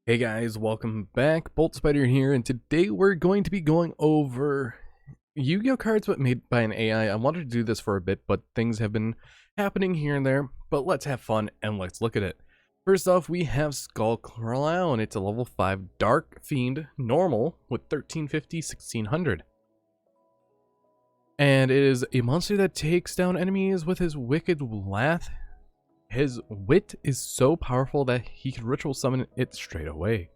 Hey guys, welcome back. Bolt Spider here, and today we're going to be going over Yu-Gi-Oh cards but made by an AI. I wanted to do this for a bit, but things have been happening here and there. But let's have fun and let's look at it. First off, we have Skull Clown. It's a level 5 Dark Fiend normal with 1350, 1600. And it is a monster that takes down enemies with his Wicked Wrath. His wit is so powerful that he can ritual summon it straight away.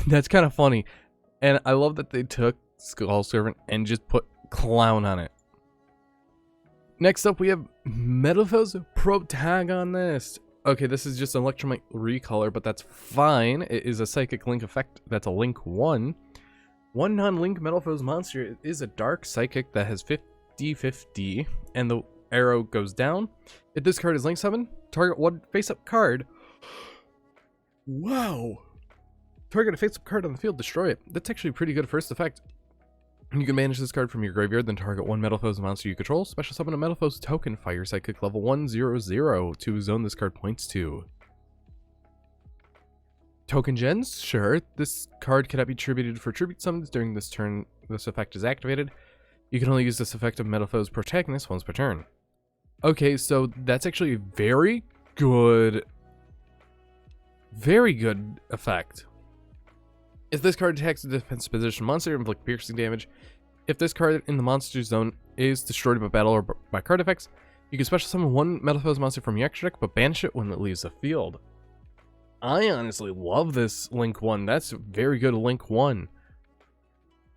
That's kind of funny. And I love that they took Skull Servant and just put Clown on it. Next up, we have Metalfoes Protagonist. Okay, this is just an Electromite recolor, but that's fine. It is a Psychic Link effect. That's a Link 1. One non-Link Metalfoes monster is a Dark Psychic that has 50-50, and the arrow goes down. If this card is Link 7, target one face-up card. Wow. Target a face-up card on the field, destroy it. That's actually a pretty good first effect. You can manage this card from your graveyard, then target one Metalfoes monster you control. Special summon a Metalfoes token, fire psychic level 1/0/0 to zone this card points to. Token gens? Sure. This card cannot be attributed for tribute summons during this turn this effect is activated. You can only use this effect of Metalfoes Protagonist once per turn. Okay, so that's actually a very good effect. If this card attacks a defense position monster, inflict piercing damage. If this card in the monster zone is destroyed by battle or by card effects, you can special summon one Metalfoes monster from your extra deck, but banish it when it leaves the field. I honestly love this Link 1. That's a very good Link 1.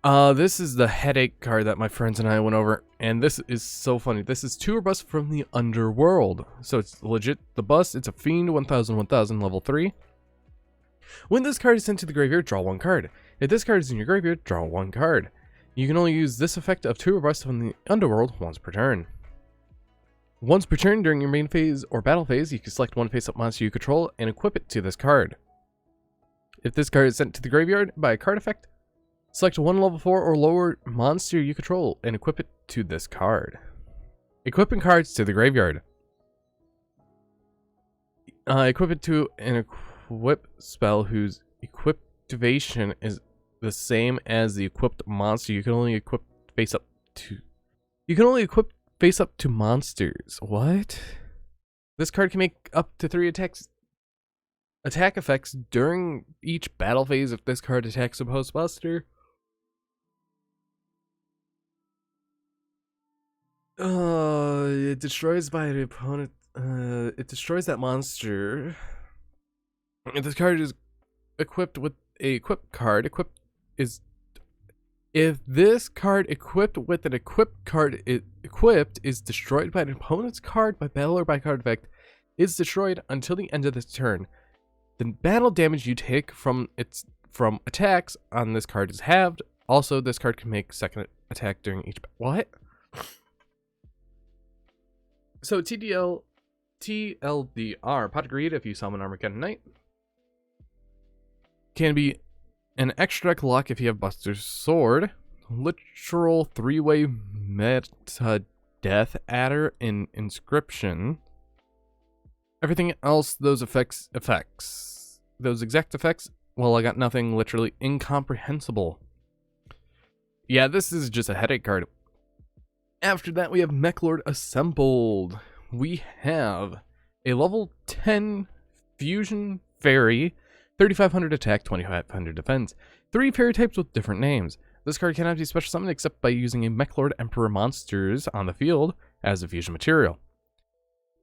This is the headache card that my friends and I went over, and this is so funny. This is 2 Bust from the Underworld. So it's legit the bust. It's a Fiend 1000 level 3. When this card is sent to the graveyard, draw 1 card. If this card is in your graveyard, draw 1 card. You can only use this effect of 2 Bust from the Underworld once per turn. Once per turn during your main phase or battle phase, you can select one face-up monster you control and equip it to this card. If this card is sent to the graveyard by a card effect, select one level 4 or lower monster you control and equip it to this card. Equipping cards to the graveyard. Equip it to an equip spell whose equiptivation is the same as the equipped monster. You can only equip face up to. You can only equip face up to monsters. What? This card can make up to 3 attack effects during each battle phase if this card attacks a postbuster. It destroys by the opponent. It destroys that monster. If this card is equipped with a equipped card, if this card equipped with an equipped card is destroyed by an opponent's card by battle or by card effect, is destroyed until the end of this turn. The battle damage you take from attacks on this card is halved. Also, this card can make second attack during each. What? So TLDR, Pot of Greed, if you summon Armageddon Knight, can be an extra deck lock if you have Buster's Sword, literal 3-way meta death adder in Inscription. Everything else, those effects, those exact effects, well, I got nothing, literally incomprehensible. Yeah, this is just a headache card. After that, we have Mechlord assembled. We have a level 10 Fusion Fairy, 3500 attack, 2500 defense. 3 fairy types with different names. This card cannot be special summoned except by using a Mechlord Emperor monsters on the field as a fusion material.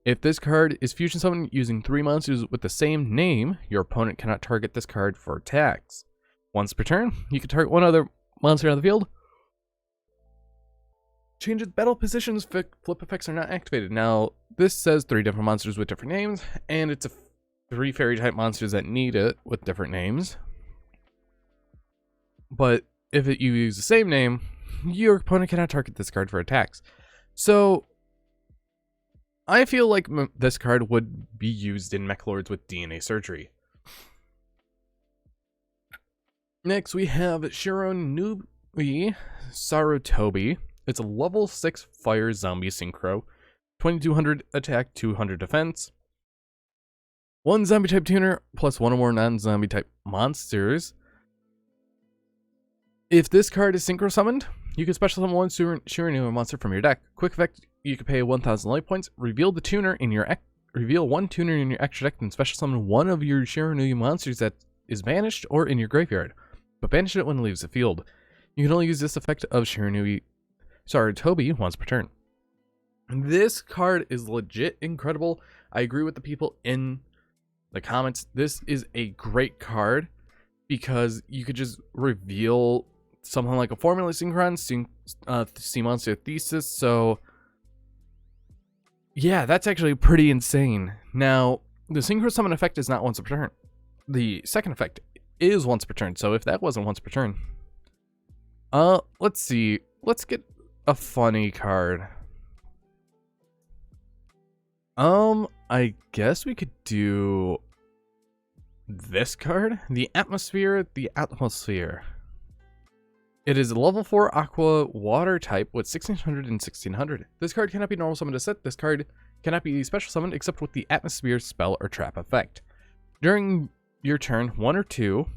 If this card is fusion summoned using 3 monsters with the same name, your opponent cannot target this card for attacks. Once per turn, you can target one other monster on the field. Changes battle positions, flip effects are not activated. Now, this says 3 different monsters with different names, and it's 3 fairy type monsters that need it with different names. But if you use the same name, your opponent cannot target this card for attacks. So, I feel like this card would be used in Mechlords with DNA surgery. Next, we have Shinron Nubi Sarutobi. It's a level 6 fire zombie synchro, 2200 attack, 200 defense. 1 zombie type tuner plus 1 or more non-zombie type monsters. If this card is synchro summoned, you can special summon 1 Shinron monster from your deck. Quick effect, you can pay 1,000 life points, reveal the tuner in your reveal 1 tuner in your extra deck, and special summon 1 of your Shinron monsters that is banished or in your graveyard, but banish it when it leaves the field. You can only use this effect of Toby once per turn. This card is legit incredible. I agree with the people in the comments. This is a great card because you could just reveal something like a Formula Synchron, Sea Monster Thesis. So yeah, that's actually pretty insane. Now, the Synchro Summon effect is not once per turn. The second effect is once per turn. So if that wasn't once per turn, let's see. Let's get a funny card. I guess we could do this card, the Atmosphere. It is a level 4 Aqua Water type with 1600 and 1600. This card cannot be normal summoned to set. This card cannot be special summoned except with the Atmosphere spell or trap effect. During your turn, 1 or 2,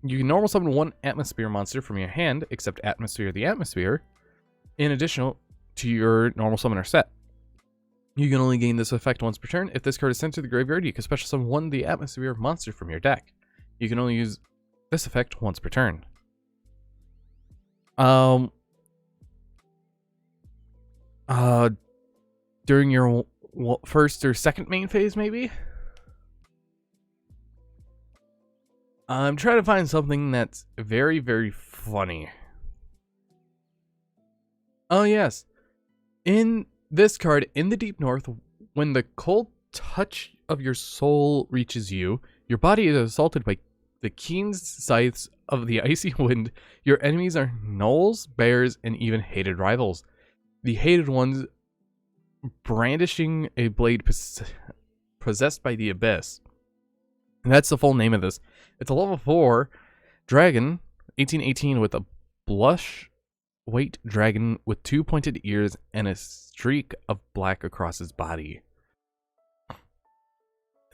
you can normal summon 1 Atmosphere monster from your hand, except Atmosphere the Atmosphere, in addition to your normal summoner set. You can only gain this effect once per turn. If this card is sent to the graveyard, you can special summon 1 the Atmosphere monster from your deck. You can only use this effect once per turn. During your first or second main phase, maybe? I'm trying to find something that's very, very funny. Oh, yes. In this card, in the deep north, when the cold touch of your soul reaches you, your body is assaulted by the keen scythes of the icy wind. Your enemies are gnolls, bears, and even hated rivals. The hated ones brandishing a blade possessed by the abyss. And that's the full name of this. It's a level 4 dragon, 1818, with a blush white dragon with 2 pointed ears and a streak of black across his body.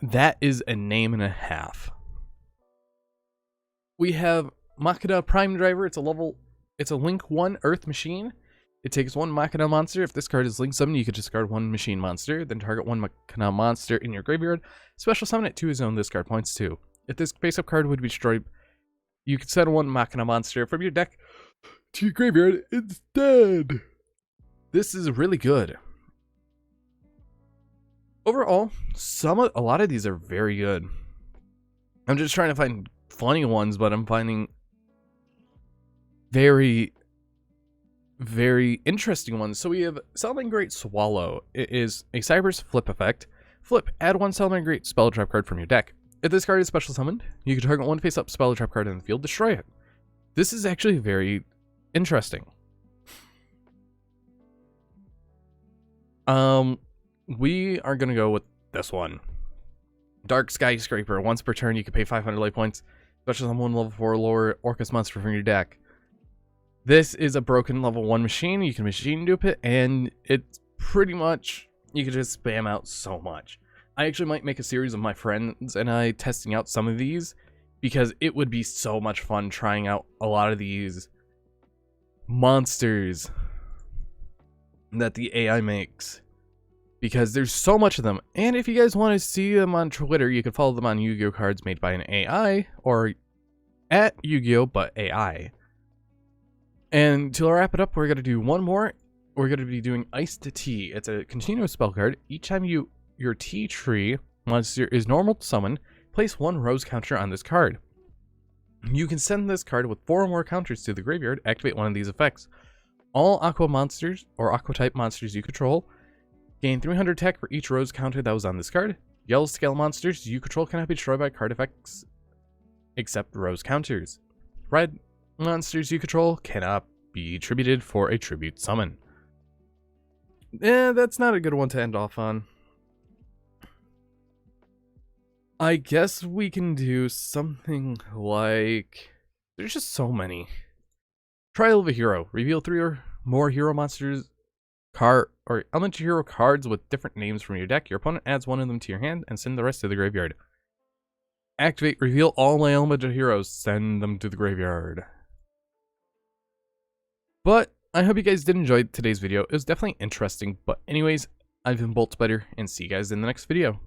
That is a name and a half. We have Mechhlord Prime Driver. It's a Link 1 Earth Machine. It takes 1 Mechhlord monster. If this card is Link summoned, you could discard 1 machine monster, then target 1 Mechhlord monster in your graveyard. Special summon it to his own discard points too. If this face-up card would be destroyed, you could send 1 Mechhlord monster from your deck to your graveyard instead. This is really good. Overall, a lot of these are very good. I'm just trying to find funny ones, but I'm finding very, very interesting ones. So we have Salamangreat Great Swallow. It is a Cyber's flip effect. Flip, add 1 Salamangreat Great spell trap card from your deck. If this card is special summoned, you can target 1 face-up spell trap card in the field, destroy it. This is actually very interesting. We are gonna go with this one. Dark Skyscraper. Once per turn, you can pay 500 life points. Special summon 1 level 4 lower Orcus monster from your deck. This is a broken level 1 machine. You can machine dupe it, and it's pretty much, you can just spam out so much. I actually might make a series of my friends and I testing out some of these, because it would be so much fun trying out a lot of these monsters that the AI makes, because there's so much of them. And if you guys want to see them on Twitter, you can follow them on Yu-Gi-Oh cards made by an AI, or at Yu-Gi-Oh but AI. And to wrap it up, we're going to do one more. We're going to be doing Iced Tea. It's a continuous spell card. Each time your tea tree monster is normal to summon, place 1 rose counter on this card. You can send this card with 4 or more counters to the graveyard, activate one of these effects. All aqua monsters, or aqua type monsters you control, gain 300 attack for each rose counter that was on this card. Yellow scale monsters you control cannot be destroyed by card effects except rose counters. Red monsters you control cannot be attributed for a tribute summon. That's not a good one to end off on. I guess we can do something like, there's just so many. Trial of a Hero. Reveal 3 or more hero monsters or elemental hero cards with different names from your deck. Your opponent adds 1 of them to your hand and send the rest to the graveyard. Activate, reveal all my elemental heroes, send them to the graveyard. But I hope you guys did enjoy today's video. It was definitely interesting. But anyways, I've been Bolt Spider, and see you guys in the next video.